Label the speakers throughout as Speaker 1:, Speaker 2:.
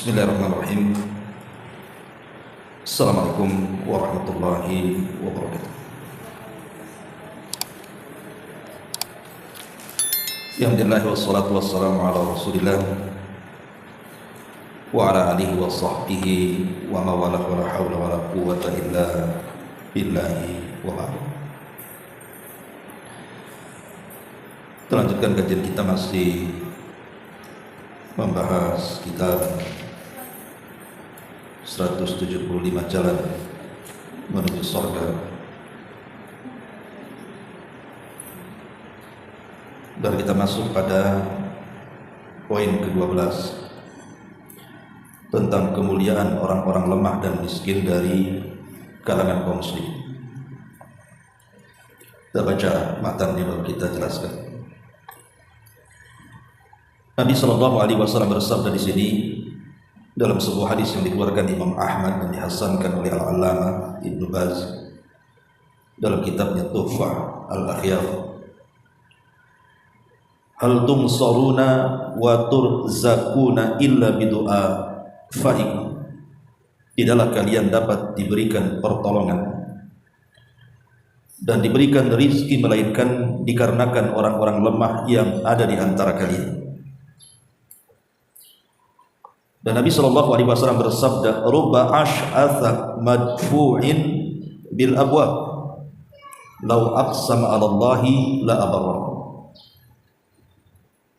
Speaker 1: Bismillahirrahmanirrahim. Assalamualaikum warahmatullahi wabarakatuh. Alhamdulillah wassalatu wassalamu ala rasulillah wa ala alihi wa sahbihi wa mawalah wa la hawla wa la quwwata illa billahi wa ba'du. Kita lanjutkan kajian kita, masih membahas kitab 175 jalan menuju surga. Dan kita masuk pada poin ke-12 tentang kemuliaan orang-orang lemah dan miskin dari kalangan kaum muslim. Kita baca matan yang baru kita jelaskan. Nabi SAW bersabda di sini dalam sebuah hadis yang dikeluarkan Imam Ahmad dan dihasankan oleh Al-Allamah Ibnu Baz dalam kitabnya Tuhfah Al-Akhyar. Hal tumsaruna wa turzakuna illa bidu'a fa'ikum. Tidaklah kalian dapat diberikan pertolongan dan diberikan rizki melainkan dikarenakan orang-orang lemah yang ada di antara kalian. Dan Nabi SAW bersabda, "Rubba ash'atha madfu'in bil abwab, law aqsama 'ala Allahi la abarra."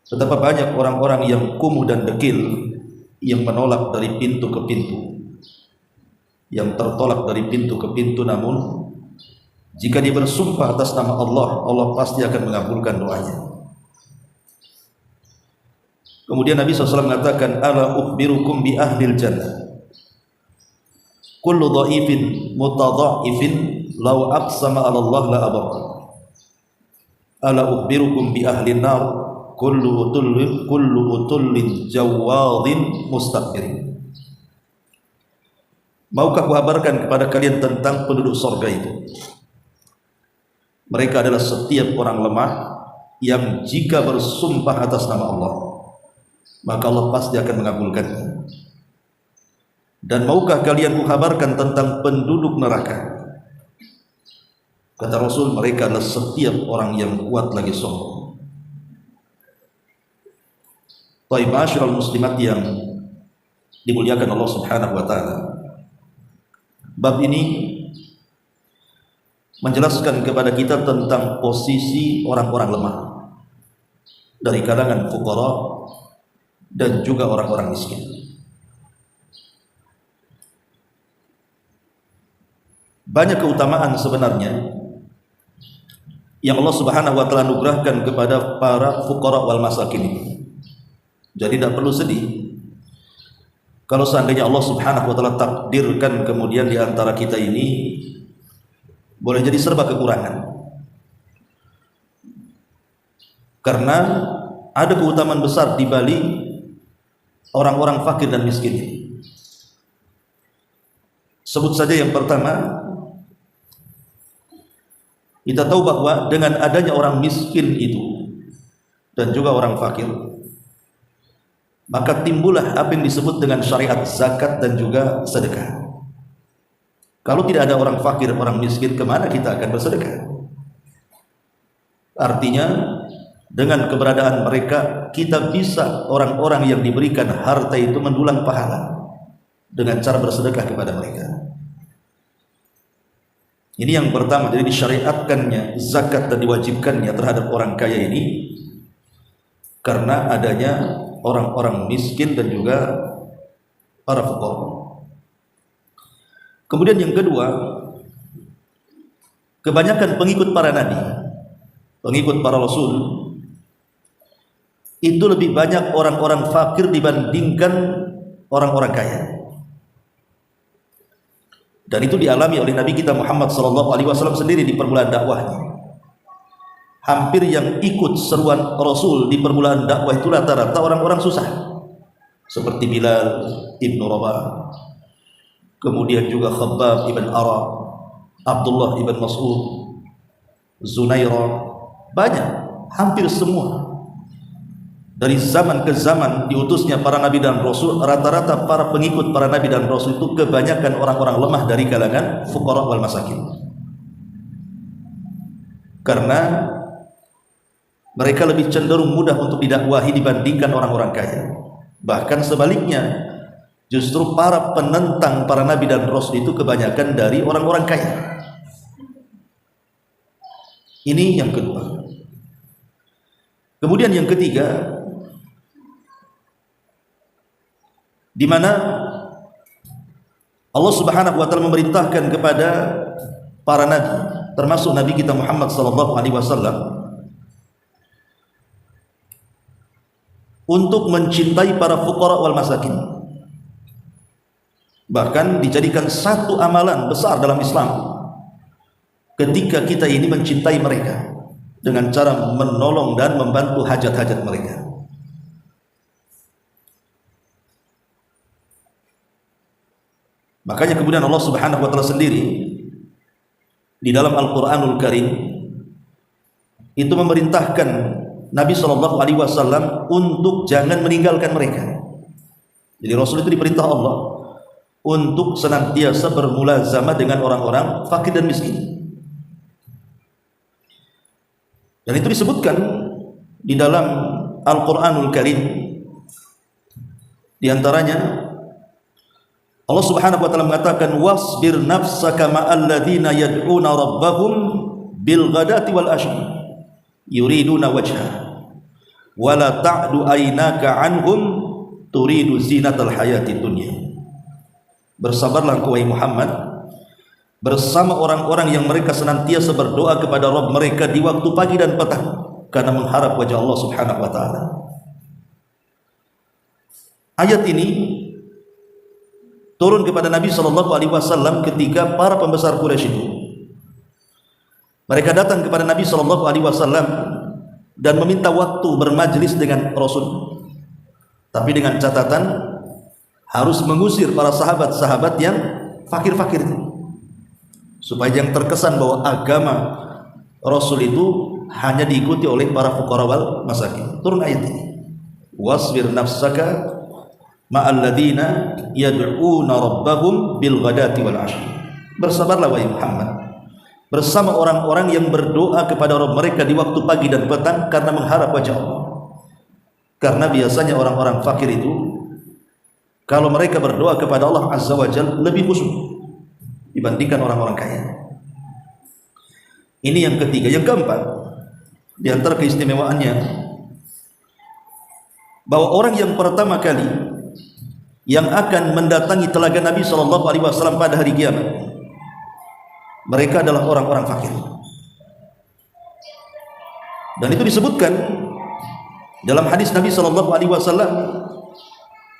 Speaker 1: Betapa banyak orang-orang yang kumuh dan dekil yang menolak dari pintu ke pintu, yang tertolak dari pintu ke pintu, namun jika dia bersumpah atas nama Allah, Allah pasti akan mengabulkan doanya. Kemudian Nabi SAW mengatakan, "Ala ukhbirukum bi ahlil jannah, kullu dha'ifin mutadha'ifin law aqsama 'ala Allah la abarra. Ala ukhbirukum bi ahlin nar, kullu utullin jawadhin mustakbirin." Maukah kuhabarkan kepada kalian tentang penduduk surga itu? Mereka adalah setiap orang lemah yang jika bersumpah atas nama Allah, maka Allah pasti akan mengabulkannya. Dan maukah kalian kuhabarkan tentang penduduk neraka? Kata Rasul, mereka adalah setiap orang yang kuat lagi sombong. Taib ma'asyiral muslimat yang dimuliakan Allah Subhanahu wa taala. Bab ini menjelaskan kepada kita tentang posisi orang-orang lemah dari kalangan fuqara dan juga orang-orang miskin. Banyak keutamaan sebenarnya yang Allah Subhanahu wa taala anugerahkan kepada para fuqara wal masakin ini. Jadi tidak perlu sedih kalau seandainya Allah Subhanahu wa taala takdirkan kemudian di antara kita ini boleh jadi serba kekurangan. Karena ada keutamaan besar di balik orang-orang fakir dan miskin ini. Sebut saja yang pertama, kita tahu bahwa dengan adanya orang miskin itu dan juga orang fakir, maka timbullah apa yang disebut dengan syariat zakat dan juga sedekah. Kalau tidak ada orang fakir, orang miskin, kemana kita akan bersedekah? Artinya dengan keberadaan mereka, kita bisa orang-orang yang diberikan harta itu mendulang pahala dengan cara bersedekah kepada mereka. Ini yang pertama. Jadi disyariatkannya zakat dan diwajibkannya terhadap orang kaya ini karena adanya orang-orang miskin dan juga para fuqara. Kemudian yang kedua, kebanyakan pengikut para nabi, pengikut para rasul, itu lebih banyak orang-orang fakir dibandingkan orang-orang kaya. Dan itu dialami oleh Nabi kita Muhammad SAW sendiri di permulaan dakwahnya. Hampir yang ikut seruan Rasul di permulaan dakwah itu rata-rata orang-orang susah, seperti Bilal ibn Rabah, kemudian juga Khabbab ibn Arab, Abdullah ibn Mas'ud, Zunairah, banyak, hampir semua dari zaman ke zaman diutusnya para nabi dan rasul, rata-rata para pengikut para nabi dan rasul itu kebanyakan orang-orang lemah dari kalangan fuqara wal masakin. Karena mereka lebih cenderung mudah untuk didakwahi dibandingkan orang-orang kaya. Bahkan sebaliknya, justru para penentang para nabi dan rasul itu kebanyakan dari orang-orang kaya. Ini yang kedua. Kemudian yang ketiga, di mana Allah Subhanahu wa taala memerintahkan kepada para nabi, termasuk nabi kita Muhammad sallallahu alaihi wasallam, untuk mencintai para fuqara wal masakin. Bahkan dijadikan satu amalan besar dalam Islam ketika kita ini mencintai mereka dengan cara menolong dan membantu hajat-hajat mereka. Makanya kemudian Allah Subhanahu wa taala sendiri di dalam Al-Qur'anul Karim itu memerintahkan Nabi sallallahu alaihi wasallam untuk jangan meninggalkan mereka. Jadi Rasul itu diperintah Allah untuk senantiasa bermulazamah dengan orang-orang fakir dan miskin. Dan itu disebutkan di dalam Al-Qur'anul Karim. Di antaranya Allah Subhanahu wa taala mengatakan wasbir nafsaka ma'al ladzina yad'una rabbahum bil ghadati wal ashi yuriduna wajha wala ta'du aynaka anhum turidu zinatal hayati dunya. Bersabarlah engkau wahai Muhammad bersama orang-orang yang mereka senantiasa berdoa kepada Rabb mereka di waktu pagi dan petang karena mengharap wajah Allah Subhanahu wa taala. Ayat ini turun kepada Nabi sallallahu alaihi wasallam ketika para pembesar Quraisy itu mereka datang kepada Nabi sallallahu alaihi wasallam dan meminta waktu bermajlis dengan Rasul. Tapi dengan catatan harus mengusir para sahabat-sahabat yang fakir-fakir itu, supaya yang terkesan bahwa agama Rasul itu hanya diikuti oleh para fuqara wal masakin. Turun ayat ini. Wasbir nafsaka ma'al ladzina yad'una rabbahum bil ghadati wal 'ashi. Bersabarlah wahai Muhammad bersama orang-orang yang berdoa kepada Rabb mereka di waktu pagi dan petang karena mengharap wajah Allah. Karena biasanya orang-orang fakir itu kalau mereka berdoa kepada Allah Azza wa Jalla lebih khusyuk dibandingkan orang-orang kaya. Ini yang ketiga. Yang keempat, di antara keistimewaannya bahwa orang yang pertama kali yang akan mendatangi telaga Nabi sallallahu alaihi wasallam pada hari kiamat mereka adalah orang-orang fakir. Dan itu disebutkan dalam hadis Nabi sallallahu alaihi wasallam,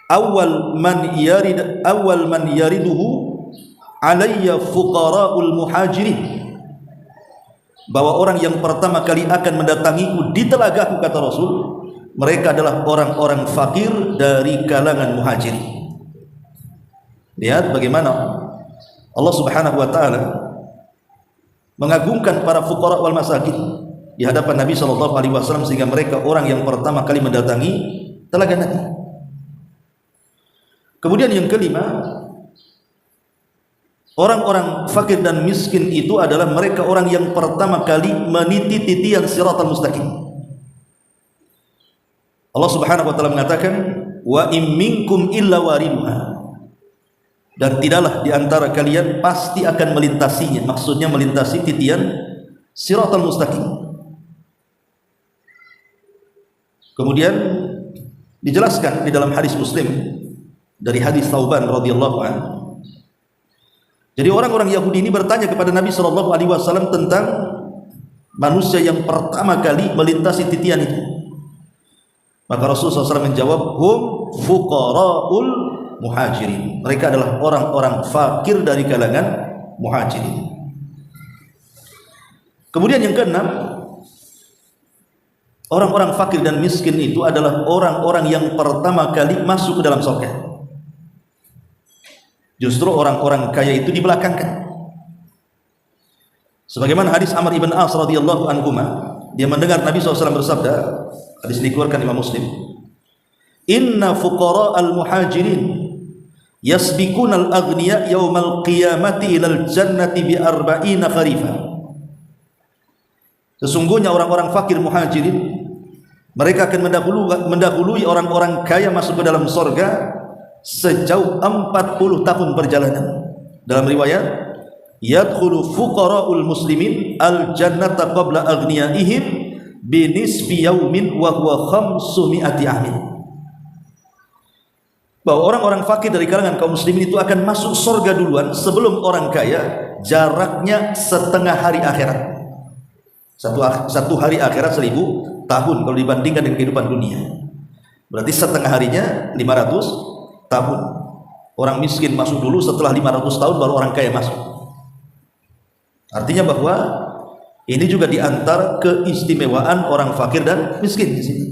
Speaker 1: awal man yariduhu alayya fuqara'ul muhajirin, bahwa orang yang pertama kali akan mendatangiku di telagaku, kata Rasul, mereka adalah orang-orang fakir dari kalangan muhajirin. Lihat bagaimana Allah Subhanahu wa taala mengagungkan para fuqara wal masakin di hadapan Nabi sallallahu alaihi wasallam sehingga mereka orang yang pertama kali mendatangi telaga Nabi. Kemudian yang kelima, orang-orang fakir dan miskin itu adalah mereka orang yang pertama kali meniti titian siratal mustaqim. Allah Subhanahu wa taala mengatakan wa im minkum illa wariduha, dan tidaklah di antara kalian pasti akan melintasinya, maksudnya melintasi titian siratal mustaqim. Kemudian dijelaskan di dalam hadis Muslim dari hadis Thauban radhiyallahu anhu. Jadi orang-orang Yahudi ini bertanya kepada Nabi sallallahu alaihi wasallam tentang manusia yang pertama kali melintasi titian itu. Maka Rasulullah SAW menjawab, hum fuqara'ul muhajirin. Mereka adalah orang-orang fakir dari kalangan muhajirin. Kemudian yang keenam, orang-orang fakir dan miskin itu adalah orang-orang yang pertama kali masuk ke dalam surga. Justru orang-orang kaya itu dibelakangkan. Sebagaimana hadis Amr ibn As radhiyallahu anhu, dia mendengar Nabi SAW bersabda, hadis dikeluarkan Imam Muslim, inna fuqara al-muhajirin yasbiquna al-aghniya yaumal qiyamati ilal jannati bi arba'ina kharifa. Sesungguhnya orang-orang fakir muhajirin, mereka akan mendahului orang-orang kaya masuk ke dalam surga sejauh 40 tahun perjalanan. Dalam riwayat, yadkhulu fuqara'ul muslimin al-jannata qabla aghniyaihim binisfi yaumin wa huwa 500 amin. Bahwa orang-orang fakir dari kalangan kaum muslimin itu akan masuk surga duluan sebelum orang kaya, jaraknya setengah hari akhirat. Satu hari akhirat 1000 tahun kalau dibandingkan dengan kehidupan dunia. Berarti setengah harinya 500 tahun. Orang miskin masuk dulu, setelah 500 tahun baru orang kaya masuk. Artinya bahwa ini juga diantara keistimewaan orang fakir dan miskin di sini.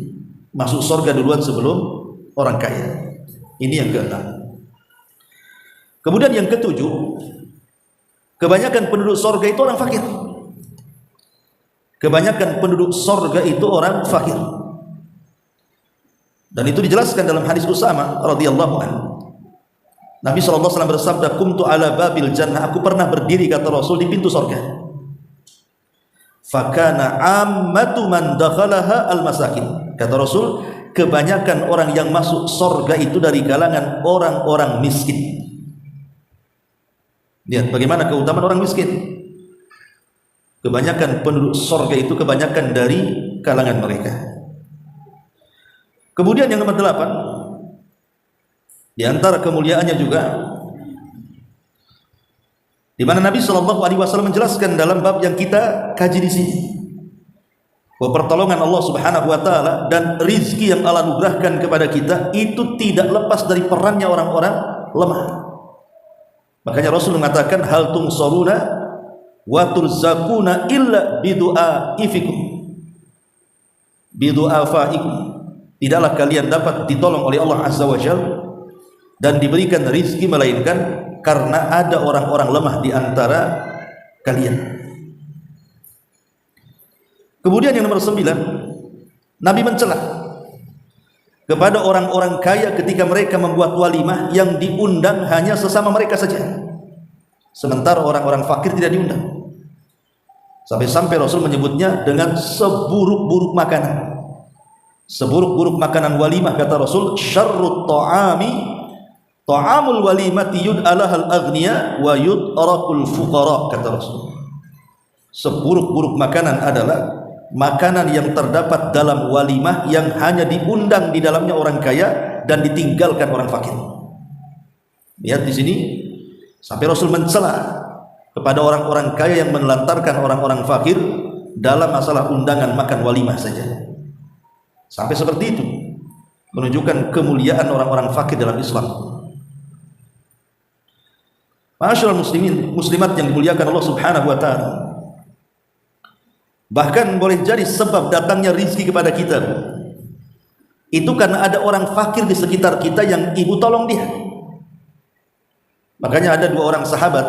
Speaker 1: Masuk surga duluan sebelum orang kaya. Ini yang keenam. Kemudian yang ketujuh, kebanyakan penduduk surga itu orang fakir. Kebanyakan penduduk surga itu orang fakir. Dan itu dijelaskan dalam hadis Usama radhiyallahu anhu. Nabi SAW bersabda, "Kumtu ala babil jannah." Aku pernah berdiri, kata Rasul, di pintu surga. Fakana ammatu man dakhalaha al-masakin. Kata Rasul, kebanyakan orang yang masuk surga itu dari kalangan orang-orang miskin. Lihat bagaimana keutamaan orang miskin. Kebanyakan penduduk surga itu kebanyakan dari kalangan mereka. Kemudian yang nomor 8, di antara kemuliaannya juga, di mana Nabi SAW menjelaskan dalam bab yang kita kaji di sini, bahwa pertolongan Allah Subhanahu wa taala dan rizki yang Allah anugerahkan kepada kita itu tidak lepas dari perannya orang-orang lemah. Makanya Rasul mengatakan, hal tungsaruna wa turzakuna illa bidu'aifikum, bidu'afaikum. Tidaklah kalian dapat ditolong oleh Allah Azza wa Jalla dan diberikan rizki melainkan karena ada orang-orang lemah di antara kalian. Kemudian yang nomor 9, Nabi mencela kepada orang-orang kaya ketika mereka membuat walimah yang diundang hanya sesama mereka saja, sementara orang-orang fakir tidak diundang. Sampai-sampai Rasul menyebutnya dengan seburuk-buruk makanan. Seburuk-buruk makanan walimah, kata Rasul, syarrut ta'ami ta'amul walimati yud'alahal aghniya wa yud'arakul fuqara, kata Rasul. Seburuk-buruk makanan adalah makanan yang terdapat dalam walimah yang hanya diundang di dalamnya orang kaya dan ditinggalkan orang fakir. Lihat di sini, sampai Rasul mencela kepada orang-orang kaya yang menelantarkan orang-orang fakir dalam masalah undangan makan walimah saja. Sampai seperti itu, menunjukkan kemuliaan orang-orang fakir dalam Islam. Ma'asyiral muslimin, muslimat yang dimuliakan Allah Subhanahu wa taala. Bahkan boleh jadi sebab datangnya rizki kepada kita itu karena ada orang fakir di sekitar kita yang ibu tolong dia. Makanya ada 2 orang sahabat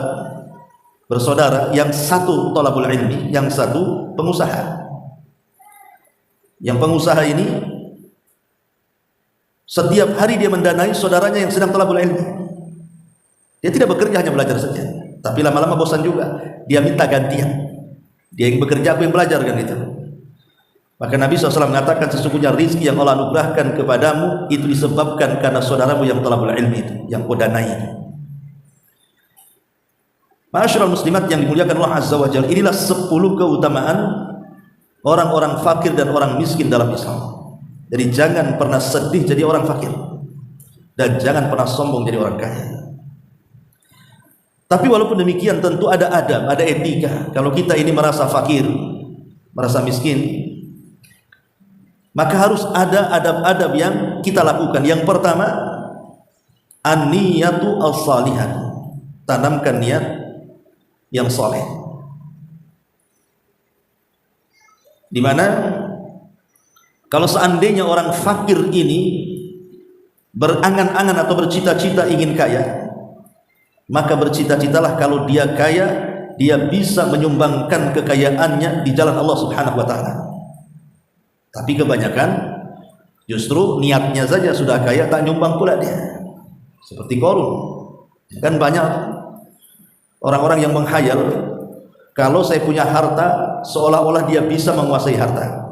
Speaker 1: bersaudara, yang satu thalabul ilmi, yang satu pengusaha. Yang pengusaha ini setiap hari dia mendanai saudaranya yang sedang thalabul ilmi. Dia tidak bekerja, hanya belajar saja. Tapi lama-lama bosan juga, dia minta gantian. Dia yang bekerja, aku yang belajar, kan itu. Maka Nabi SAW mengatakan, sesungguhnya rizki yang Allah anugerahkan kepadamu itu disebabkan karena saudaramu yang thalabul ilmi itu, yang kau danai. Ma'asyiral muslimat yang dimuliakan Allah Azza wa Jalla, inilah 10 keutamaan orang-orang fakir dan orang miskin dalam Islam. Jadi jangan pernah sedih jadi orang fakir, dan jangan pernah sombong jadi orang kaya. Tapi walaupun demikian tentu ada adab, ada etika. Kalau kita ini merasa fakir, merasa miskin, maka harus ada adab-adab yang kita lakukan. Yang pertama, an-niyatu as-salihah. Tanamkan niat yang soleh, di mana kalau seandainya orang fakir ini berangan-angan atau bercita-cita ingin kaya, maka bercita-citalah kalau dia kaya, dia bisa menyumbangkan kekayaannya di jalan Allah Subhanahu wa taala. Tapi kebanyakan Justru niatnya saja sudah kaya, tak nyumbang pula dia. Seperti Qarun. Kan banyak orang-orang yang menghayal kalau saya punya harta, seolah-olah dia bisa menguasai harta,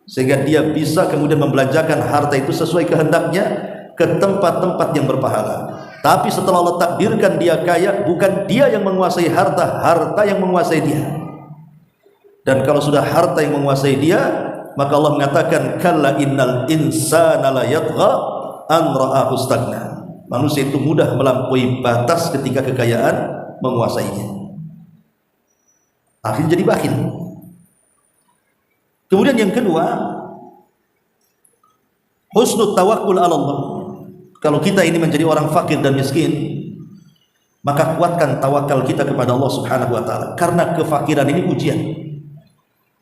Speaker 1: sehingga dia bisa kemudian membelanjakan harta itu sesuai kehendaknya ke tempat-tempat yang berpahala. Tapi setelah Allah takdirkan dia kaya, bukan dia yang menguasai harta, harta yang menguasai dia. Dan kalau sudah harta yang menguasai dia, maka Allah mengatakan kalla innal insana la yatgha an ra'ahu istaghna. Manusia itu mudah melampaui batas ketika kekayaan menguasainya. Akhirnya jadi bakhil. Kemudian yang kedua, husnul tawakkul ala Allah. Kalau kita ini menjadi orang fakir dan miskin, maka kuatkan tawakal kita kepada Allah Subhanahu wa taala, karena kefakiran ini ujian.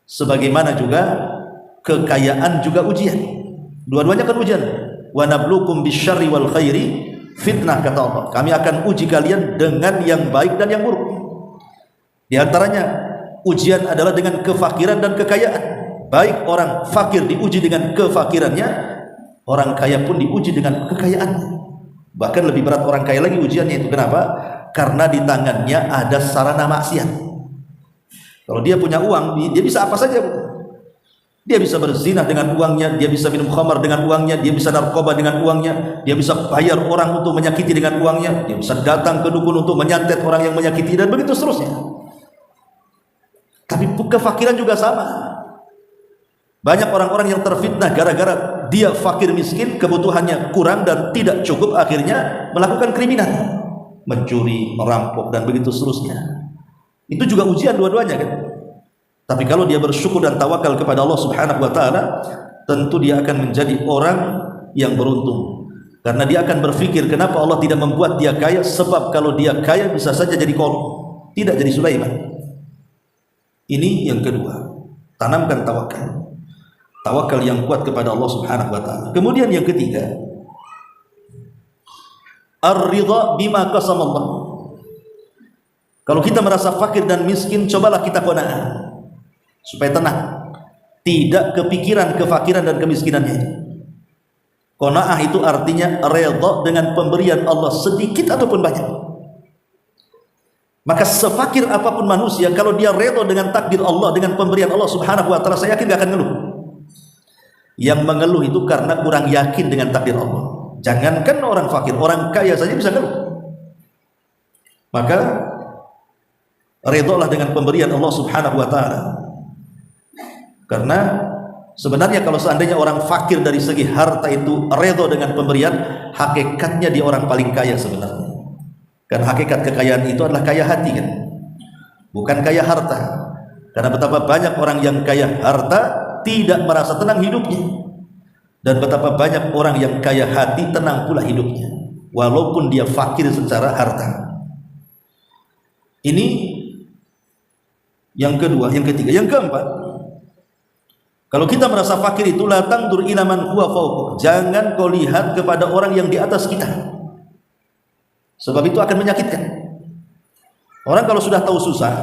Speaker 1: Sebagaimana juga kekayaan juga ujian. Dua-duanya kan ujian. Wa nabluukum bisyarri wal khairi fitnah, kata Allah. Kami akan uji kalian dengan yang baik dan yang buruk. Di antaranya ujian adalah dengan kefakiran dan kekayaan. Baik orang fakir diuji dengan kefakirannya, orang kaya pun diuji dengan kekayaannya. Bahkan lebih berat orang kaya lagi ujiannya itu. Kenapa? Karena di tangannya ada sarana maksiat. Kalau dia punya uang, dia bisa apa saja. Dia bisa berzina dengan uangnya, dia bisa minum khamar dengan uangnya, dia bisa narkoba dengan uangnya, dia bisa bayar orang untuk menyakiti dengan uangnya, dia bisa datang ke dukun untuk menyantet orang yang menyakiti, dan begitu seterusnya. Tapi kefakiran juga sama. Banyak orang-orang yang terfitnah gara-gara dia fakir miskin, kebutuhannya kurang dan tidak cukup, akhirnya melakukan kriminal, mencuri, merampok, dan begitu seterusnya. Itu juga ujian dua-duanya kan. Tapi kalau dia bersyukur dan tawakal kepada Allah Subhanahu wa taala, tentu dia akan menjadi orang yang beruntung. Karena dia akan berpikir, kenapa Allah tidak membuat dia kaya? Sebab kalau dia kaya bisa saja jadi Qarun, tidak jadi Sulaiman. Ini yang kedua, tanamkan tawakal. Tawakal yang kuat kepada Allah Subhanahu wa taala. Kemudian yang ketiga, ar-ridha bima qasamallah. Kalau kita merasa fakir dan miskin, cobalah kita qanaah supaya tenang, tidak kepikiran kefakiran dan kemiskinannya. Qanaah itu artinya redha dengan pemberian Allah, sedikit ataupun banyak. Maka sefakir apapun manusia, kalau dia redha dengan takdir Allah, dengan pemberian Allah Subhanahu wa taala, saya yakin gak akan ngeluh. Yang mengeluh itu karena kurang yakin dengan takdir Allah. Jangankan orang fakir, orang kaya saja bisa ngeluh. Maka redhalah dengan pemberian Allah Subhanahu wa taala. Karena sebenarnya kalau seandainya orang fakir dari segi harta itu redha dengan pemberian, hakikatnya dia orang paling kaya sebenarnya. Karena hakikat kekayaan itu adalah kaya hati kan, bukan kaya harta. Karena betapa banyak orang yang kaya harta tidak merasa tenang hidupnya, dan betapa banyak orang yang kaya hati tenang pula hidupnya walaupun dia fakir secara harta. Ini yang kedua. Yang ketiga, yang keempat, kalau kita merasa fakir itu, la tangdur ila man huwa fawqa, jangan kau lihat kepada orang yang di atas kita, sebab itu akan menyakitkan. Orang kalau sudah tahu susah,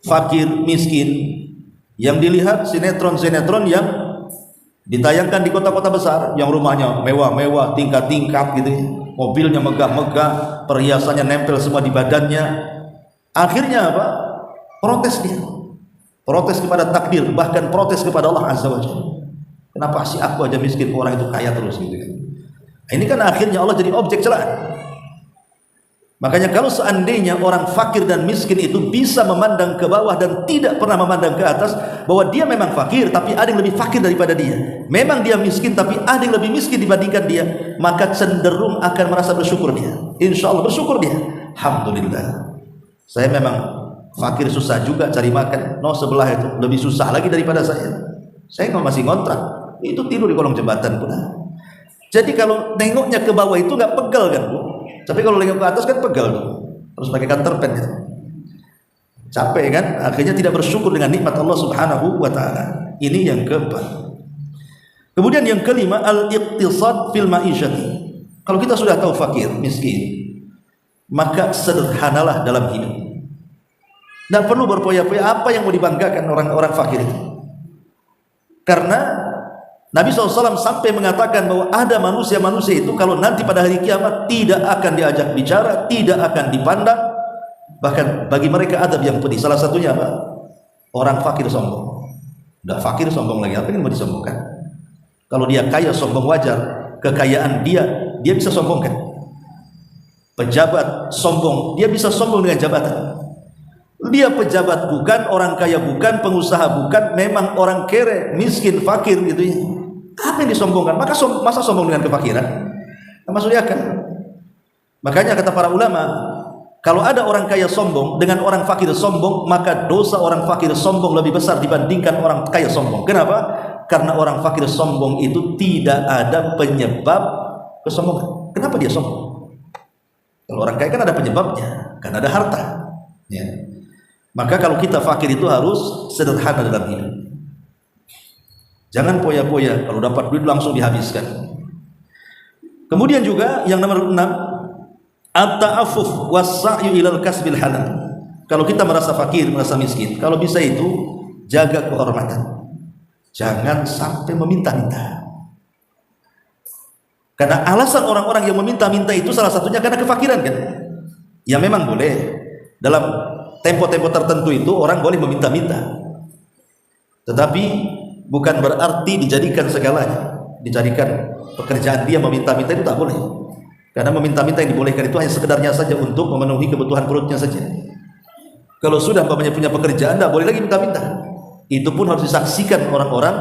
Speaker 1: fakir, miskin, yang dilihat sinetron-sinetron yang ditayangkan di kota-kota besar, yang rumahnya mewah-mewah, tingkat-tingkat gitu, mobilnya megah-megah, perhiasannya nempel semua di badannya. Akhirnya apa? Protes dia, protes kepada takdir, bahkan protes kepada Allah Azza wa Jalla. Kenapa sih aku aja miskin, orang itu kaya terus gitu kan? Ini kan akhirnya Allah jadi objek celaan. Makanya kalau seandainya orang fakir dan miskin itu bisa memandang ke bawah dan tidak pernah memandang ke atas, bahwa dia memang fakir tapi ada yang lebih fakir daripada dia, memang dia miskin tapi ada yang lebih miskin dibandingkan dia, maka cenderung akan merasa bersyukur dia. Insya Allah bersyukur dia. Alhamdulillah, saya memang fakir, susah juga cari makan, no sebelah itu lebih susah lagi daripada saya. Saya masih ngontrak, itu tidur di kolong jembatan pula. Jadi kalau nengoknya ke bawah itu nggak pegal kan Bu? Tapi kalau nengok ke atas kan pegal tuh, harus pakai counterpen ya. Capek kan? Akhirnya tidak bersyukur dengan nikmat Allah Subhanahu wa taala. Ini yang keempat. Kemudian yang kelima, al-iqtisad fil ma'isyati. Kalau kita sudah tahu fakir, miskin, maka sederhanalah dalam hidup. Tidak perlu berpoya-poya apa yang mau dibanggakan orang-orang fakir itu. Karena Nabi SAW sampai mengatakan bahwa ada manusia-manusia itu kalau nanti pada hari kiamat tidak akan diajak bicara, tidak akan dipandang, bahkan bagi mereka adab yang pedih. Salah satunya apa? Orang fakir sombong. Udah fakir sombong lagi, apa yang mau disombongkan? Kalau dia kaya sombong wajar, kekayaan dia bisa sombongkan. Pejabat sombong, dia bisa sombong dengan jabatan. Dia pejabat bukan, orang kaya bukan, pengusaha bukan, memang orang kere, miskin, fakir gitu ya. Apa yang disombongkan? Masa sombong dengan kefakiran? Nah, maksudnya kan? Makanya kata para ulama, kalau ada orang kaya sombong dengan orang fakir sombong, maka dosa orang fakir sombong lebih besar dibandingkan orang kaya sombong. Kenapa? Karena orang fakir sombong itu tidak ada penyebab kesombongan. Kenapa dia sombong? Kalau orang kaya kan ada penyebabnya, kan ada harta. Ya. Maka kalau kita fakir itu harus sederhana dalam hidup. Jangan poya-poya, kalau dapat duit langsung dihabiskan. Kemudian juga yang nomor 6, at-ta'affuf was-sa'yu ilal kasbil halal. Kalau kita merasa fakir, merasa miskin, kalau bisa itu jaga kehormatan. Jangan sampai meminta-minta. Karena alasan orang-orang yang meminta-minta itu salah satunya karena kefakiran kan. Ya memang boleh. Dalam tempo-tempo tertentu itu orang boleh meminta-minta. Tetapi bukan berarti dijadikan segalanya. Dijadikan pekerjaan dia meminta-minta itu tak boleh. Karena meminta-minta yang dibolehkan itu hanya sekedarnya saja untuk memenuhi kebutuhan perutnya saja. Kalau sudah punya pekerjaan, tak boleh lagi minta-minta. Itu pun harus disaksikan orang-orang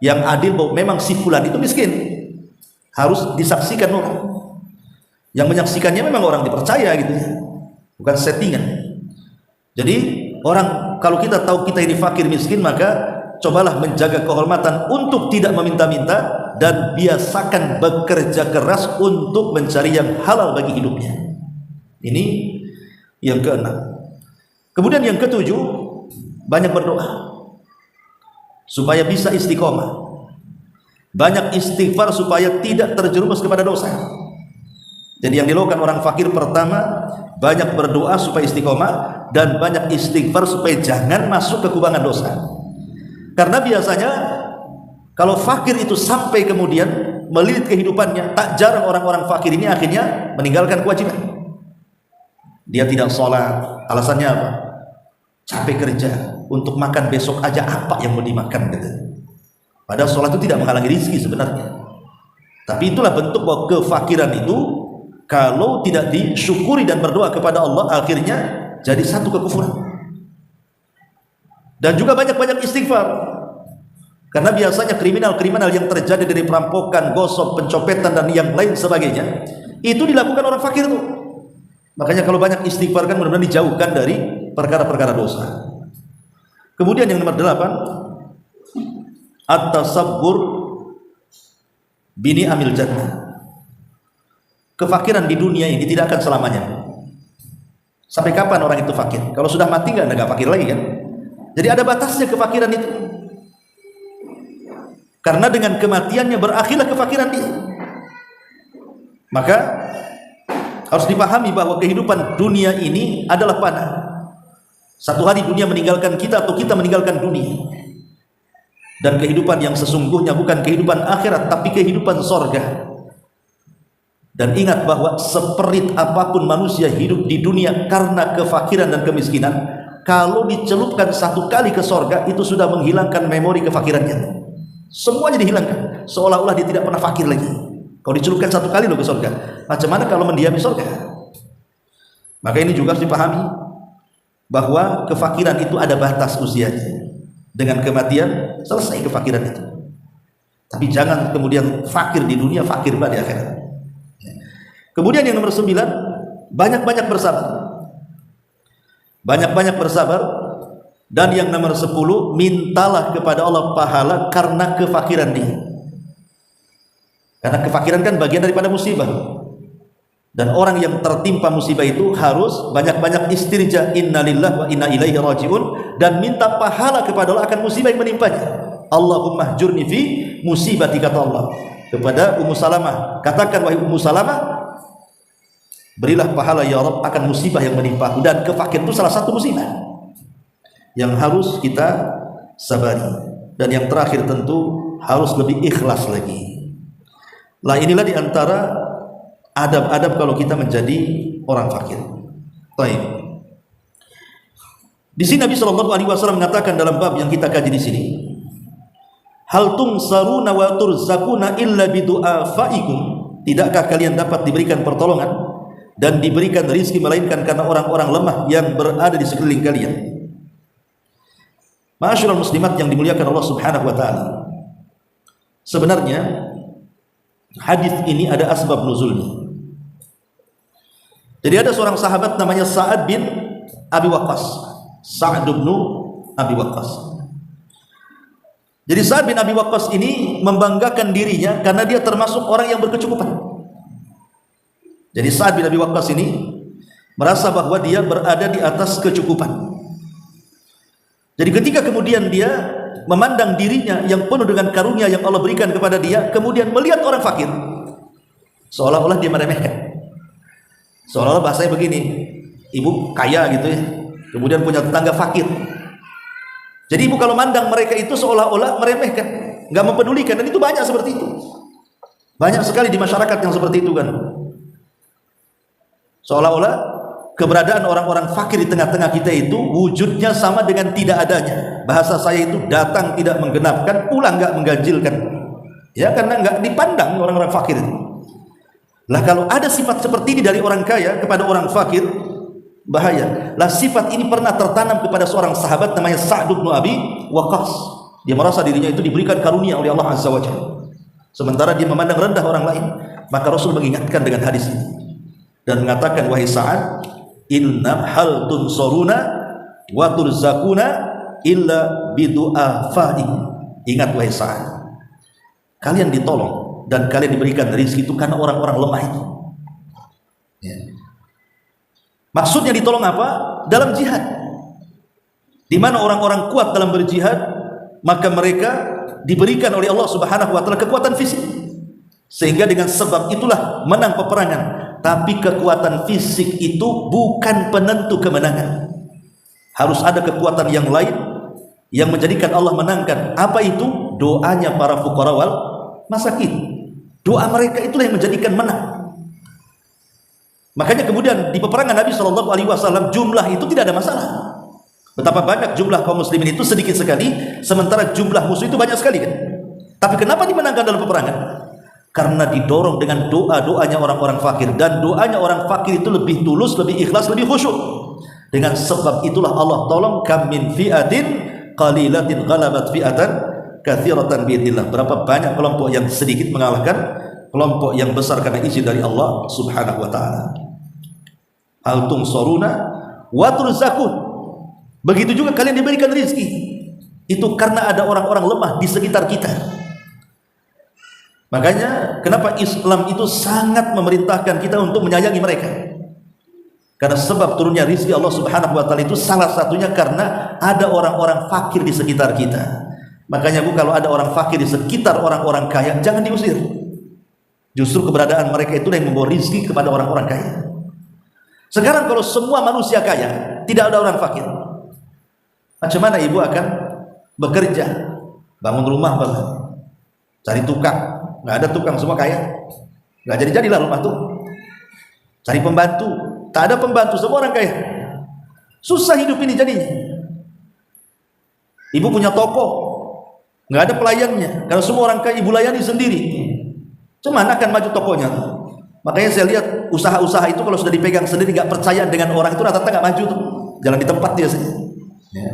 Speaker 1: yang adil bahwa memang si fulan itu miskin. Harus disaksikan orang. Yang menyaksikannya memang orang dipercaya gitu ya. Bukan settingan. Jadi orang, kalau kita tahu kita ini fakir miskin, maka cobalah menjaga kehormatan untuk tidak meminta-minta dan biasakan bekerja keras untuk mencari yang halal bagi hidupnya. Ini yang keenam. Kemudian yang ketujuh, banyak berdoa supaya bisa istiqomah. Banyak istighfar supaya tidak terjerumus kepada dosa. Jadi yang dilakukan orang fakir pertama, banyak berdoa supaya istiqomah dan banyak istighfar supaya jangan masuk ke kubangan dosa. Karena biasanya kalau fakir itu sampai kemudian melilit kehidupannya, tak jarang orang-orang fakir ini akhirnya meninggalkan kewajiban. Dia tidak sholat, alasannya apa? Capek kerja, untuk makan besok aja apa yang mau dimakan gitu. Padahal sholat itu tidak menghalangi rezeki sebenarnya. Tapi itulah bentuk bahwa kefakiran itu kalau tidak disyukuri dan berdoa kepada Allah, akhirnya jadi satu kekufuran. Dan juga banyak-banyak istighfar. Karena biasanya kriminal-kriminal yang terjadi dari perampokan, gosok, pencopetan dan yang lain sebagainya, itu dilakukan orang fakir itu. Makanya kalau banyak istighfar kan mudah-mudahan dijauhkan dari perkara-perkara dosa. Kemudian yang nomor 8, at-tasabbur bini amil jannah. Kefakiran di dunia ini tidak akan selamanya. Sampai kapan orang itu fakir? Kalau sudah mati nggak fakir lagi kan? Jadi ada batasnya kefakiran itu. Karena dengan kematiannya berakhirlah kefakiran dia. Maka harus dipahami bahwa kehidupan dunia ini adalah panah. Satu hari dunia meninggalkan kita atau kita meninggalkan dunia. Dan kehidupan yang sesungguhnya bukan kehidupan akhirat, tapi kehidupan sorga. Dan ingat bahwa seperit apapun manusia hidup di dunia karena kefakiran dan kemiskinan, kalau dicelupkan satu kali ke sorga, itu sudah menghilangkan memori kefakirannya. Semuanya dihilangkan, seolah-olah dia tidak pernah fakir lagi. Kalau dicelupkan satu kali loh ke sorga, macam mana kalau mendiami sorga? Maka ini juga harus dipahami bahwa kefakiran itu ada batas usianya. Dengan kematian selesai kefakiran itu. Tapi jangan kemudian fakir di dunia, fakir pula di akhirat. Kemudian yang nomor 9, banyak-banyak bersabar. Banyak-banyak bersabar. Dan yang nomor 10, mintalah kepada Allah pahala karena kefakiran dia. Karena kefakiran kan bagian daripada musibah. Dan orang yang tertimpa musibah itu harus banyak-banyak istirja, innalillahi wa inna ilaihi rajiun, dan minta pahala kepada Allah akan musibah yang menimpanya. Allahumma hjurni fi musibati, kata Allah kepada Ummu Salamah, katakan wahai Ummu Salamah, berilah pahala ya Rabb akan musibah yang menimpaku. Dan kefakiran itu salah satu musibah yang harus kita sabari. Dan yang terakhir tentu harus lebih ikhlas lagi. Lah inilah diantara adab-adab kalau kita menjadi orang fakir. Baik. Di sini Nabi Shallallahu Alaihi Wasallam mengatakan dalam bab yang kita kaji di sini, hal tungsaruna wa turzakuna illa bidu'afaikum. Tidakkah kalian dapat diberikan pertolongan dan diberikan rizki melainkan karena orang-orang lemah yang berada di sekeliling kalian. Ma'asyiral muslimat yang dimuliakan Allah Subhanahu wa taala. Sebenarnya hadis ini ada asbab nuzulnya. Jadi ada seorang sahabat namanya Sa'ad bin Abi Waqqas. Sa'ad bin Abi Waqqas. Jadi Sa'ad bin Abi Waqqas ini membanggakan dirinya karena dia termasuk orang yang berkecukupan. Jadi Sa'ad bin Abi Waqqas ini merasa bahwa dia berada di atas kecukupan. Jadi ketika kemudian dia memandang dirinya yang penuh dengan karunia yang Allah berikan kepada dia, kemudian melihat orang fakir, seolah-olah dia meremehkan. Seolah-olah bahasanya begini, ibu kaya gitu ya, kemudian punya tetangga fakir. Jadi ibu kalau mandang mereka itu seolah-olah meremehkan, nggak mempedulikan, dan itu banyak seperti itu. Banyak sekali di masyarakat yang seperti itu kan. Seolah-olah keberadaan orang-orang fakir di tengah-tengah kita itu wujudnya sama dengan tidak adanya. Bahasa saya itu datang tidak menggenapkan, pulang nggak mengganjilkan. Ya karena nggak dipandang orang-orang fakir itu. Lah kalau ada sifat seperti ini dari orang kaya kepada orang fakir, bahaya. Lah sifat ini pernah tertanam kepada seorang sahabat namanya Sa'd bin Abi Waqqas. Dia merasa dirinya itu diberikan karunia oleh Allah Azza wa Jalla, sementara dia memandang rendah orang lain. Maka Rasul mengingatkan dengan hadis ini dan mengatakan, wahai Sa'ad, inna hal tunsoruna wa turzakuna illa bidu'afaikum. Ingat wahai Sa'ad, kalian ditolong dan kalian diberikan rezeki itu karena orang-orang lemah itu. Ya. Maksudnya ditolong apa? Dalam jihad. Di mana orang-orang kuat dalam berjihad, maka mereka diberikan oleh Allah Subhanahu wa taala kekuatan fisik. Sehingga dengan sebab itulah menang peperangan. Tapi kekuatan fisik itu bukan penentu kemenangan. Harus ada kekuatan yang lain yang menjadikan Allah menangkan. Apa itu? Doanya para fuqara wal masakin. Doa mereka itulah yang menjadikan menang. Makanya kemudian di peperangan Nabi Shallallahu Alaihi Wasallam jumlah itu tidak ada masalah. Betapa banyak jumlah kaum muslimin itu sedikit sekali, sementara jumlah musuh itu banyak sekali kan. Tapi kenapa dimenangkan dalam peperangan? Karena didorong dengan doa-doanya orang-orang fakir, dan doanya orang fakir itu lebih tulus, lebih ikhlas, lebih khusyuk. Dengan sebab itulah Allah tolong, kam min fi'atin qalilatin ghalabat fi'atan katsiratan biidznillah. Berapa banyak kelompok yang sedikit mengalahkan kelompok yang besar karena izin dari Allah Subhanahu wa taala. Hal tungsaruna wa turzakun. Begitu juga kalian diberikan rezeki. Itu karena ada orang-orang lemah di sekitar kita. Makanya kenapa Islam itu sangat memerintahkan kita untuk menyayangi mereka. Karena sebab turunnya rezeki Allah Subhanahu wa taala itu salah satunya karena ada orang-orang fakir di sekitar kita. Makanya Bu, kalau ada orang fakir di sekitar orang-orang kaya, jangan diusir. Justru keberadaan mereka itu yang membawa rezeki kepada orang-orang kaya. Sekarang kalau semua manusia kaya, tidak ada orang fakir, macam mana ibu akan bekerja, bangun rumah, cari tukang? Nggak ada tukang, semua kaya, nggak jadi-jadilah rumah tuh. Cari pembantu, tak ada pembantu, semua orang kaya. Susah hidup ini jadinya. Ibu punya toko, nggak ada pelayannya, karena semua orang kaya ibu layani sendiri. Cuman akan maju tokonya. Makanya saya lihat usaha-usaha itu kalau sudah dipegang sendiri, nggak percaya dengan orang itu, rata-rata nggak maju tuh, jalan di tempat dia saja. Ya.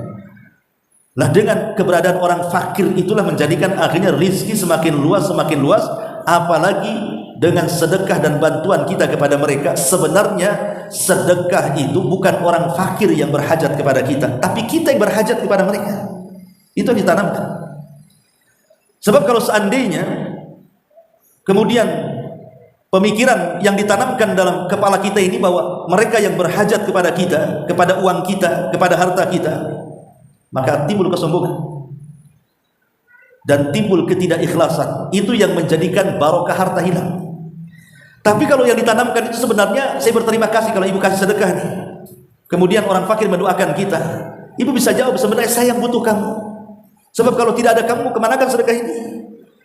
Speaker 1: Nah dengan keberadaan orang fakir itulah menjadikan akhirnya rizki semakin luas, apalagi dengan sedekah dan bantuan kita kepada mereka. Sebenarnya sedekah itu bukan orang fakir yang berhajat kepada kita, tapi kita yang berhajat kepada mereka. Itu yang ditanamkan. Sebab kalau seandainya kemudian pemikiran yang ditanamkan dalam kepala kita ini bahwa mereka yang berhajat kepada kita, kepada uang kita, kepada harta kita, maka timbul kesombongan dan timbul ketidakikhlasan. Itu yang menjadikan barokah harta hilang. Tapi kalau yang ditanamkan itu sebenarnya, saya berterima kasih kalau ibu kasih sedekah nih, kemudian orang fakir mendoakan kita, ibu bisa jawab, sebenarnya saya yang butuh kamu. Sebab kalau tidak ada kamu, kemana kan sedekah ini?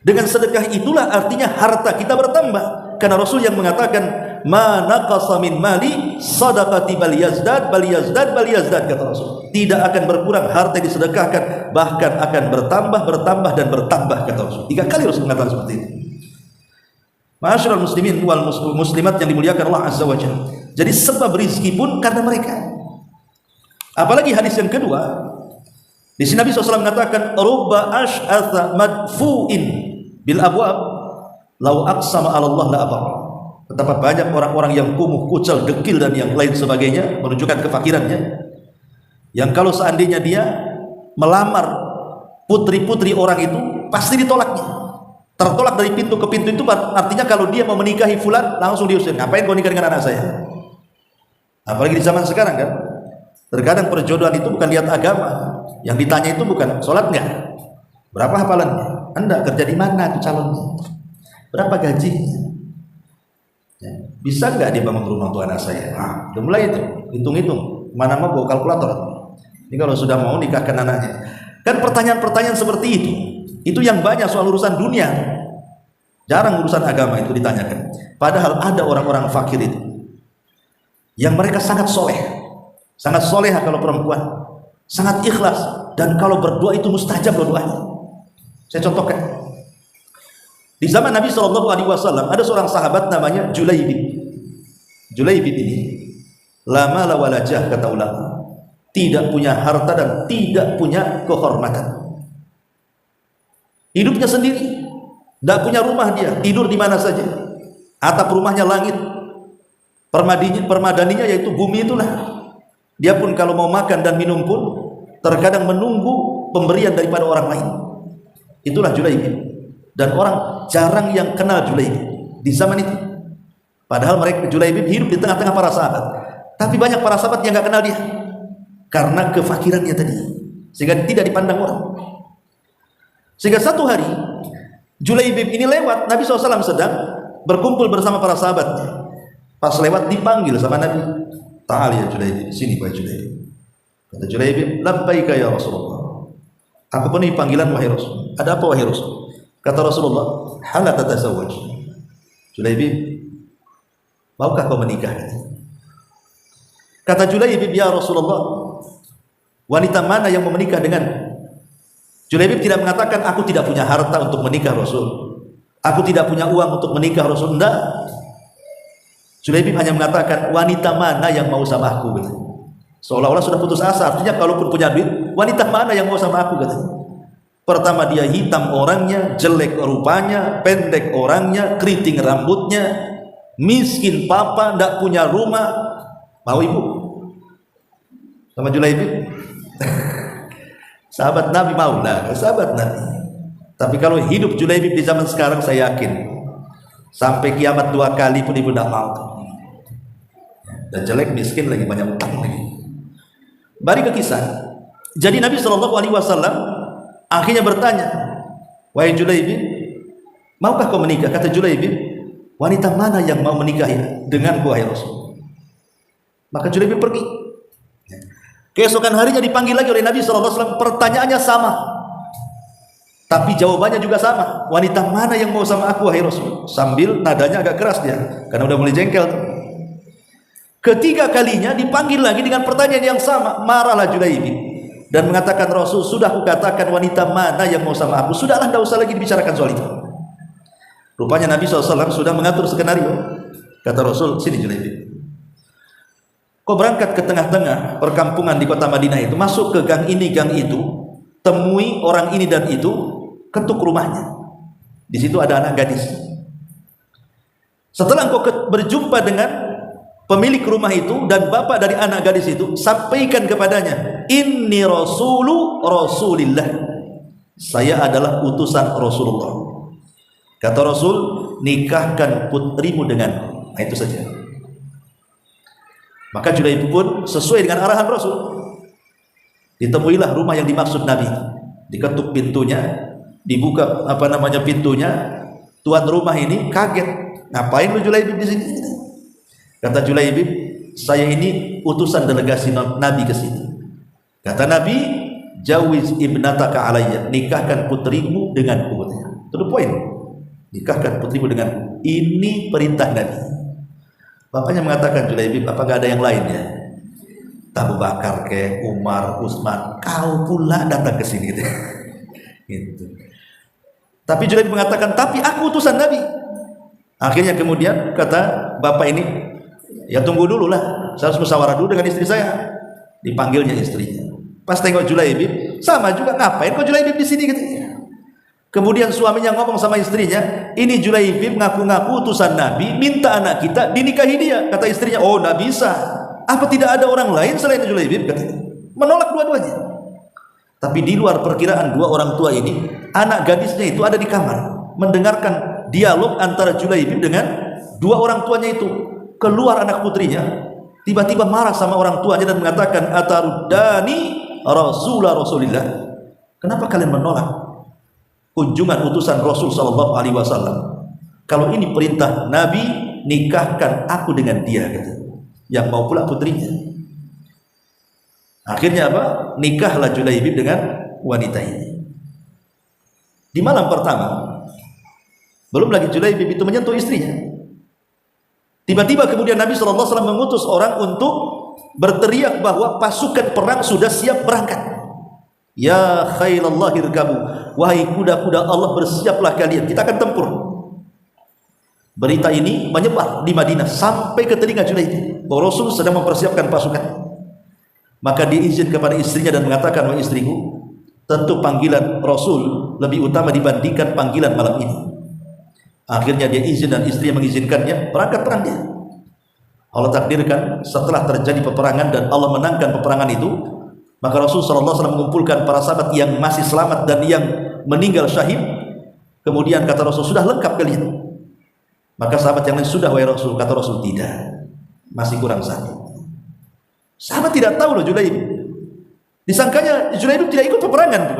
Speaker 1: Dengan sedekah itulah artinya harta kita bertambah. Karena Rasul yang mengatakan, "Ma naqasa min mali sadaqati bal yazdad bal yazdad bal yazdad," kata Rasul. Tidak akan berkurang harta yang disedekahkan, bahkan akan bertambah, bertambah dan bertambah, kata Rasul. 3 kali Rasul mengatakan seperti itu. Ma'asyiral muslimin wal muslimat yang dimuliakan Allah Azza wa Jalla. Jadi sebab rizki pun karena mereka. Apalagi hadis yang kedua, di sini Nabi SAW mengatakan, "Rubba ash'atha madfu'in bil abwab law aqsama 'ala Allah la abar." Betapa banyak orang-orang yang kumuh, kucel, dekil dan yang lain sebagainya, menunjukkan kefakirannya, yang kalau seandainya dia melamar putri-putri orang itu pasti ditolaknya. Tertolak dari pintu ke pintu itu artinya kalau dia mau menikahi fulan langsung diusir. Ngapain kau nikah dengan anak saya? Apalagi di zaman sekarang kan, terkadang perjodohan itu bukan lihat agama. Yang ditanya itu bukan sholat enggak, berapa hafalannya, Anda kerja di mana tuh calonnya, berapa gajinya, ya, bisa nggak dia bangun rumah untuk anak saya. Nah, udah mulai itu hitung-hitung, mana mau bawa kalkulator. Ini kalau sudah mau nikahkan anaknya. Kan pertanyaan-pertanyaan seperti itu yang banyak soal urusan dunia, jarang urusan agama itu ditanyakan. Padahal ada orang-orang fakir itu yang mereka sangat soleha kalau perempuan, sangat ikhlas, dan kalau berdoa itu mustajab doanya. Saya contohkan, di zaman Nabi SAW ada seorang sahabat namanya Julaibib. Julaibib ini lama lawalajah, kata ulama, tidak punya harta dan tidak punya kehormatan. Hidupnya sendiri, tidak punya rumah, dia tidur di mana saja. Atap rumahnya langit, permadaninya yaitu bumi itulah. Dia pun kalau mau makan dan minum pun terkadang menunggu pemberian daripada orang lain. Itulah Julaibib. Dan orang jarang yang kenal Julaibib di zaman itu. Padahal mereka Julaibib hidup di tengah-tengah para sahabat. Tapi banyak para sahabat yang nggak kenal dia karena kefakirannya tadi, sehingga tidak dipandang orang. Sehingga satu hari Julaibib ini lewat, Nabi SAW sedang berkumpul bersama para sahabatnya. Pas lewat dipanggil sama Nabi, "Ta'al ya Julaibib, sini Pak Julaibib." Kata Julaibib, "Labbaika ya Rasulullah." Aku penuhi panggilan wahai Rasul. Ada apa wahai Rasul? Kata Rasulullah, "Hala tatasawwaj." Julaibib, maukah kau menikah? Kata Julaibib, "Ya Rasulullah, wanita mana yang mau menikah dengan?" Julaibib tidak mengatakan, "Aku tidak punya harta untuk menikah Rasul, aku tidak punya uang untuk menikah Rasul." Enggak. Julaibib hanya mengatakan, "Wanita mana yang mau sama aku?" Gitu. Seolah-olah sudah putus asa. Artinya kalaupun punya duit, wanita mana yang mau sama aku? Gitu. Pertama, dia hitam orangnya, jelek rupanya, pendek orangnya, keriting rambutnya, miskin papa, tidak punya rumah. Mau ibu sama Julaibib? Sahabat Nabi mau lah, sahabat Nabi. Tapi kalau hidup Julaibib di zaman sekarang, saya yakin sampai kiamat 2 kali pun ibu tidak mau. Dan jelek, miskin lagi, banyak utang lagi. Balik ke kisah. Jadi Nabi SAW akhirnya bertanya, "Wahai Julaibib, maukah kau menikah?" Kata Julaibib, "Wanita mana yang mau menikah dengan wahai Rasul?" Maka Julaibib pergi. Keesokan harinya dipanggil lagi oleh Nabi SAW. Pertanyaannya sama, tapi jawabannya juga sama. "Wanita mana yang mau sama aku wahai Rasul?" Sambil nadanya agak keras dia, karena udah mulai jengkel. Ketiga kalinya dipanggil lagi dengan pertanyaan yang sama. Marahlah Julaibib dan mengatakan, "Rasul, sudah aku katakan wanita mana yang mau sama aku. Sudahlah, tidak usah lagi dibicarakan soal itu." Rupanya Nabi SAW sudah mengatur skenario. Kata Rasul, "Sini Julaibib, kau berangkat ke tengah-tengah perkampungan di kota Madinah itu, masuk ke gang ini, gang itu, temui orang ini dan itu, ketuk rumahnya. Di situ ada anak gadis. Setelah engkau berjumpa dengan pemilik rumah itu dan bapak dari anak gadis itu, sampaikan kepadanya, inni rasulillah, saya adalah utusan Rasulullah." Kata Rasul, "Nikahkan putrimu denganku." Nah, itu saja. Maka Julaibib pun sesuai dengan arahan Rasul. Ditemuilah rumah yang dimaksud Nabi. Diketuk pintunya, dibuka pintunya. Tuan rumah ini kaget. "Ngapain lu Julaibib di sini?" Kata Julaibib, "Saya ini utusan delegasi Nabi ke sini." Kata Nabi, "Jawiz ibnataka alayya, nikahkan putrimu denganku." To the point. Nikahkan putrimu denganku. Ini perintah Nabi. Bapaknya mengatakan, Julaibib, apakah ada yang lain ya? Abu Bakar ke Umar, Utsman, kau pula datang ke sini gitu. Gitu. Tapi Julaibib mengatakan, tapi aku utusan Nabi. Akhirnya kemudian kata bapak ini, ya tunggu dulu lah, saya harus musyawarah dulu dengan istri saya. Dipanggilnya istrinya. Pas tengok Julaibib, sama juga, ngapain kok Julaibib di sini gitu. Kemudian suaminya ngomong sama istrinya, ini Julaibib ngaku-ngaku utusan Nabi, minta anak kita dinikahi dia. Kata istrinya, oh enggak bisa. Apa tidak ada orang lain selain Julaibib? Katanya. Menolak dua-duanya. Tapi di luar perkiraan dua orang tua ini, anak gadisnya itu ada di kamar, mendengarkan dialog antara Julaibib dengan dua orang tuanya itu. Keluar anak putrinya, tiba-tiba marah sama orang tuanya dan mengatakan, ataruddani Rasulillah. Kenapa kalian menolak kunjungan utusan Rasul sallallahu alaihi wasallam? Kalau ini perintah Nabi, nikahkan aku dengan dia, kata. Yang mau pula putrinya. Akhirnya apa? Nikahlah Julaibib dengan wanita ini. Di malam pertama, belum lagi Julaibib itu menyentuh istrinya, tiba-tiba kemudian Nabi SAW mengutus orang untuk berteriak bahwa pasukan perang sudah siap berangkat. Ya khailallahi irkabu, wahai kuda-kuda Allah, bersiaplah kalian, kita akan tempur. Berita ini menyebar di Madinah sampai ke telinga Julaibib bahwa Rasul sedang mempersiapkan pasukan. Maka dia izin kepada istrinya dan mengatakan, wahai istriku, tentu panggilan Rasul lebih utama dibandingkan panggilan malam ini. Akhirnya dia izin dan istrinya mengizinkannya, berangkat perang dia. Allah takdirkan setelah terjadi peperangan dan Allah menangkan peperangan itu, maka Rasul SAW mengumpulkan para sahabat yang masih selamat dan yang meninggal syahid. Kemudian kata Rasul, sudah lengkap kalian? Maka sahabat yang lain, sudah wahai Rasul. Kata Rasul, tidak, masih kurang satu. Sahabat tidak tahu loh Julaibib. Disangkanya Julaibib tidak ikut peperangan.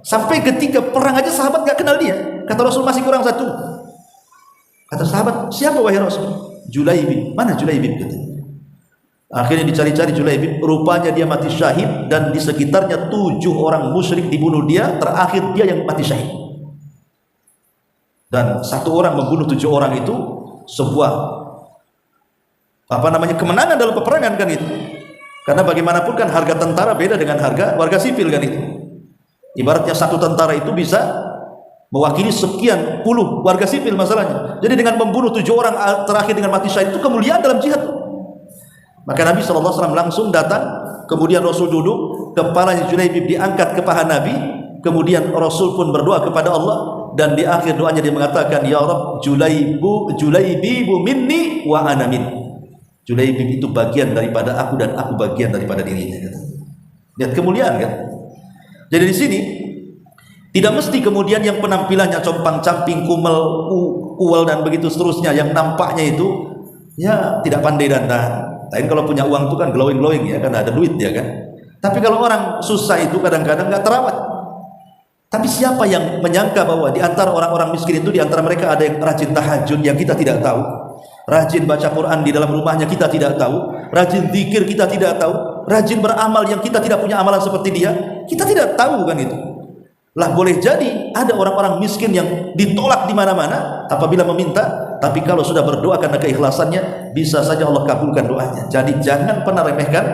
Speaker 1: Sampai ketika perang aja sahabat gak kenal dia. Kata Rasul, masih kurang satu. Kata sahabat, siapa wahai Rasul? Julaibib. Mana Julaibib? Akhirnya dicari-cari Julaibib, rupanya dia mati syahid dan di sekitarnya 7 orang musyrik dibunuh dia, terakhir dia yang mati syahid. Dan 1 orang membunuh 7 orang itu sebuah kemenangan dalam peperangan kan itu. Karena bagaimanapun kan harga tentara beda dengan harga warga sipil kan itu. Ibaratnya 1 tentara itu bisa mewakili sekian puluh warga sipil masalahnya. Jadi dengan membunuh 7 orang terakhir dengan mati syahid itu kemuliaan dalam jihad. Maka Nabi SAW langsung datang, kemudian Rasul duduk, kepalanya Julaibib diangkat ke paha Nabi, kemudian Rasul pun berdoa kepada Allah. Dan di akhir doanya dia mengatakan, ya Rabb, Julaibibu minni wa ana min. Julaibib itu bagian daripada aku dan aku bagian daripada dirinya. Lihat kemuliaan kan? Jadi di sini tidak mesti kemudian yang penampilannya compang-camping, kumel, uwel dan begitu seterusnya, yang nampaknya itu ya tidak pandai dandan. Lain kalau punya uang itu kan glowing ya, karena ada duit ya kan. Tapi kalau orang susah itu kadang-kadang nggak terawat. Tapi siapa yang menyangka bahwa di antara orang-orang miskin itu, di antara mereka ada yang rajin tahajud yang kita tidak tahu, rajin baca Quran di dalam rumahnya kita tidak tahu, rajin zikir kita tidak tahu, rajin beramal yang kita tidak punya amalan seperti dia, kita tidak tahu kan itu. Lah boleh jadi ada orang-orang miskin yang ditolak di mana-mana apabila meminta, tapi kalau sudah berdoa karena keikhlasannya, bisa saja Allah kabulkan doanya. Jadi jangan pernah remehkan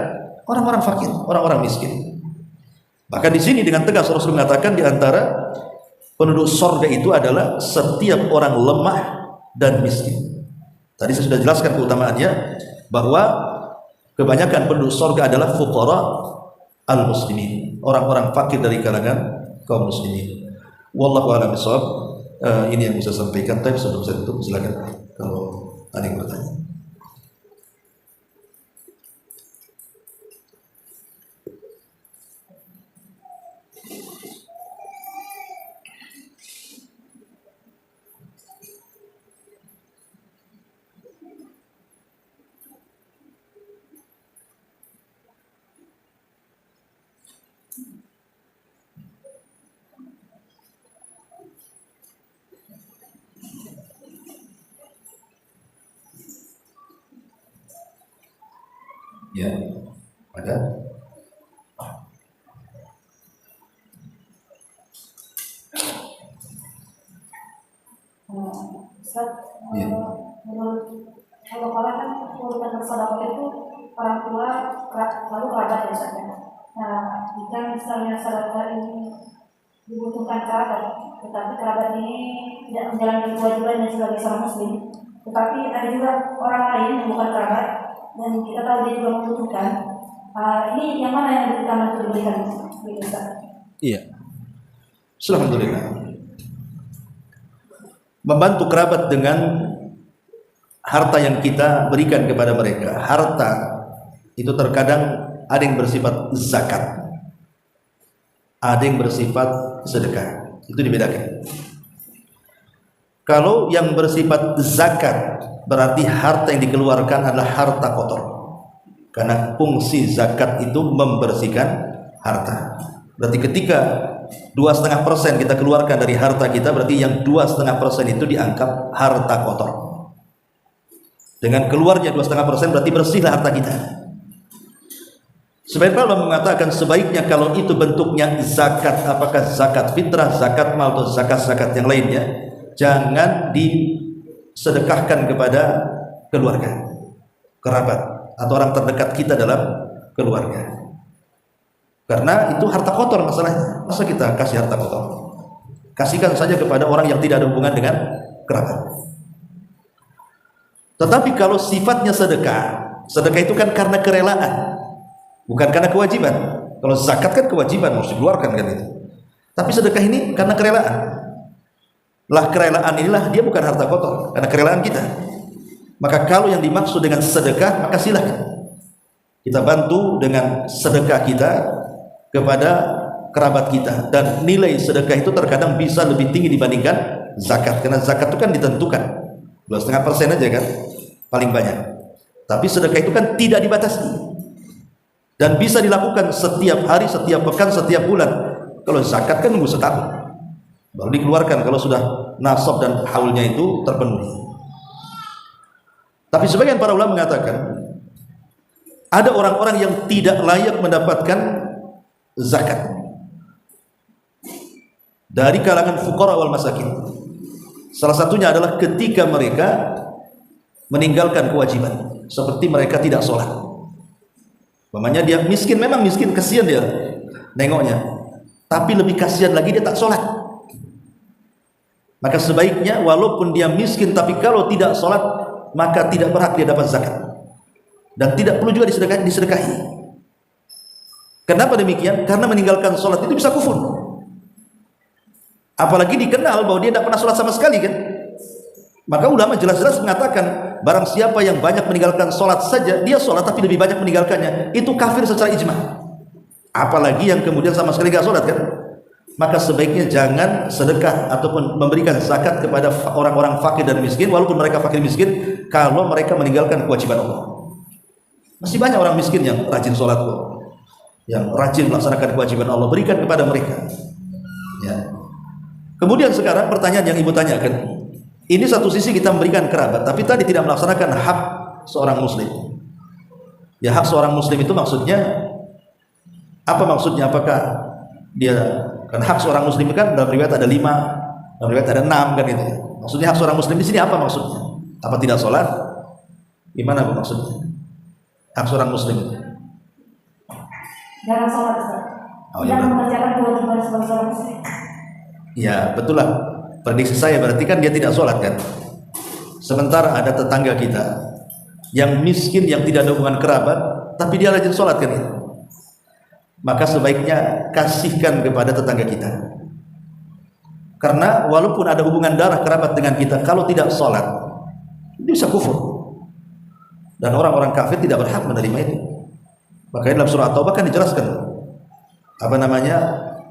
Speaker 1: orang-orang fakir, orang-orang miskin. Bahkan di sini dengan tegas Rasul mengatakan di antara penduduk surga itu adalah setiap orang lemah dan miskin. Tadi saya sudah jelaskan keutamaannya bahwa kebanyakan penduduk surga adalah fuqara al-muslimin, orang-orang fakir dari kalangan kaum muslimin. Wallahu a'lam bishawab. Ini yang bisa saya sampaikan. Tapi sebelum saya tutup, silakan kalau ada yang bertanya. Ya, ada.
Speaker 2: mengumpulkan bersedekah itu orang tua lalu kerabat ya Ustaz. Nah, jika misalnya sedekah ini dibutuhkan kerabat, tetapi kerabat ini tidak menjalankan kewajibannya sebagai seorang muslim, tetapi ada juga orang lain yang bukan kerabat dan kita tahu dia juga membutuhkan. Ini yang mana yang lebih utama untuk diberikan? Gitu, Ustaz.
Speaker 1: Iya. Alhamdulillah. Membantu kerabat dengan harta yang kita berikan kepada mereka. Harta itu terkadang ada yang bersifat zakat, ada yang bersifat sedekah. Itu dibedakan. Kalau yang bersifat zakat berarti harta yang dikeluarkan adalah harta kotor, karena fungsi zakat itu membersihkan harta. Berarti ketika 2,5% kita keluarkan dari harta kita, berarti yang 2,5% itu dianggap harta kotor. Dengan keluarnya 2,5% berarti bersihlah harta kita. Sebaiknya Allah mengatakan sebaiknya kalau itu bentuknya zakat, apakah zakat fitrah, zakat mal atau zakat-zakat yang lainnya, jangan disedekahkan kepada keluarga, kerabat atau orang terdekat kita dalam keluarga. Karena itu harta kotor masalahnya. Masa kita kasih harta kotor? Kasihkan saja kepada orang yang tidak ada hubungan dengan kerabat. Tetapi kalau sifatnya sedekah, sedekah itu kan karena kerelaan, bukan karena kewajiban. Kalau zakat kan kewajiban, harus dikeluarkan kan itu. Tapi sedekah ini karena kerelaan. Lah kerelaan inilah dia bukan harta kotor, karena kerelaan kita. Maka kalau yang dimaksud dengan sedekah, maka silakan kita bantu dengan sedekah kita kepada kerabat kita, dan nilai sedekah itu terkadang bisa lebih tinggi dibandingkan zakat, karena zakat itu kan ditentukan 2,5% aja kan paling banyak, tapi sedekah itu kan tidak dibatasi dan bisa dilakukan setiap hari, setiap pekan, setiap bulan. Kalau zakat kan nunggu setahun baru dikeluarkan kalau sudah nasab dan haulnya itu terpenuhi. Tapi sebagian para ulama mengatakan ada orang-orang yang tidak layak mendapatkan zakat dari kalangan fuqara wal masakin. Salah satunya adalah ketika mereka meninggalkan kewajiban, seperti mereka tidak sholat. Umpamanya dia miskin, memang miskin, kasihan dia nengoknya, tapi lebih kasihan lagi dia tak sholat. Maka sebaiknya walaupun dia miskin, tapi kalau tidak sholat maka tidak berhak dia dapat zakat, dan tidak perlu juga disedekahi. Kenapa demikian? Karena meninggalkan sholat itu bisa kufur. Apalagi dikenal bahwa dia tidak pernah sholat sama sekali kan. Maka ulama jelas-jelas mengatakan barang siapa yang banyak meninggalkan sholat saja, dia sholat tapi lebih banyak meninggalkannya, itu kafir secara ijma. Apalagi yang kemudian sama sekali tidak sholat kan. Maka sebaiknya jangan sedekah ataupun memberikan zakat kepada orang-orang fakir dan miskin, walaupun mereka fakir miskin, kalau mereka meninggalkan kewajiban Allah. Masih banyak orang miskin yang rajin sholat, yang rajin melaksanakan kewajiban Allah, berikan kepada mereka ya. Kemudian sekarang pertanyaan yang ibu tanyakan, ini satu sisi kita memberikan kerabat, tapi tadi tidak melaksanakan hak seorang muslim. Ya, hak seorang muslim itu maksudnya apa? Maksudnya apakah dia, kan hak seorang muslim kan dalam riwayat ada 5, dalam riwayat ada 6 kan itu. Maksudnya hak seorang muslim di sini apa maksudnya? Apa tidak sholat? Gimana bu maksudnya? Hak seorang muslim itu
Speaker 2: Jangan sholat, Ustaz. Tidak mengerjakan kewajiban sebagai seorang muslim. Ya,
Speaker 1: betul lah. Prediksi saya berarti kan dia tidak sholat kan. Sementara ada tetangga kita yang miskin, yang tidak ada hubungan kerabat, tapi dia rajin sholat kan. Maka sebaiknya kasihkan kepada tetangga kita. Karena walaupun ada hubungan darah kerabat dengan kita, kalau tidak sholat, itu bisa kufur. Dan orang-orang kafir tidak berhak menerima itu. Makanya dalam surah At-Taubah kan dijelaskan apa namanya,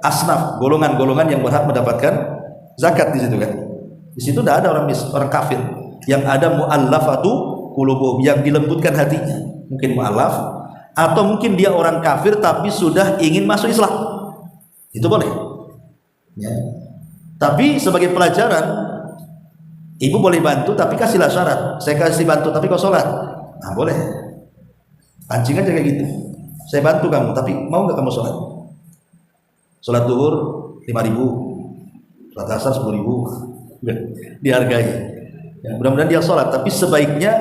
Speaker 1: asnaf, golongan-golongan yang berhak mendapatkan zakat di situ kan. Di situ tidak ada orang kafir, yang ada mu'allafatu qulubuhum, yang dilembutkan hatinya. Mungkin mu'allaf, atau mungkin dia orang kafir tapi sudah ingin masuk Islam, itu boleh ya. Tapi sebagai pelajaran, ibu boleh bantu tapi kasihlah syarat, saya kasih bantu tapi kau sholat, nah boleh, pancing aja kayak gitu, saya bantu kamu tapi mau nggak kamu sholat? Sholat duhur 5.000, sholat asar 10.000, dihargai ya. Mudah-mudahan dia sholat, tapi sebaiknya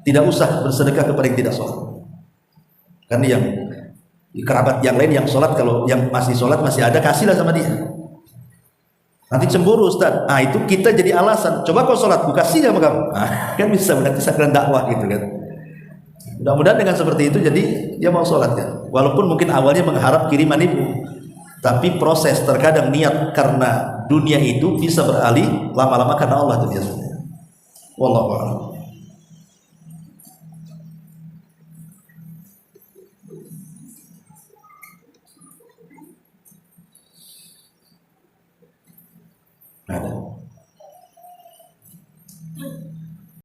Speaker 1: Tidak usah bersedekah kepada yang tidak sholat. Karena yang kerabat yang lain yang sholat, kalau yang masih sholat masih ada, kasihlah sama dia. Nanti cemburu Ustaz, itu kita jadi alasan. Coba kau sholat, aku kasih sama kamu. Kan bisa nanti sakral dakwah gitu kan. Mudah-mudahan dengan seperti itu jadi dia mau sholat kan. Walaupun mungkin awalnya mengharap kiriman ibu, tapi proses terkadang niat karena dunia itu bisa beralih lama-lama karena Allah itu biasanya. Wallahu a'lam.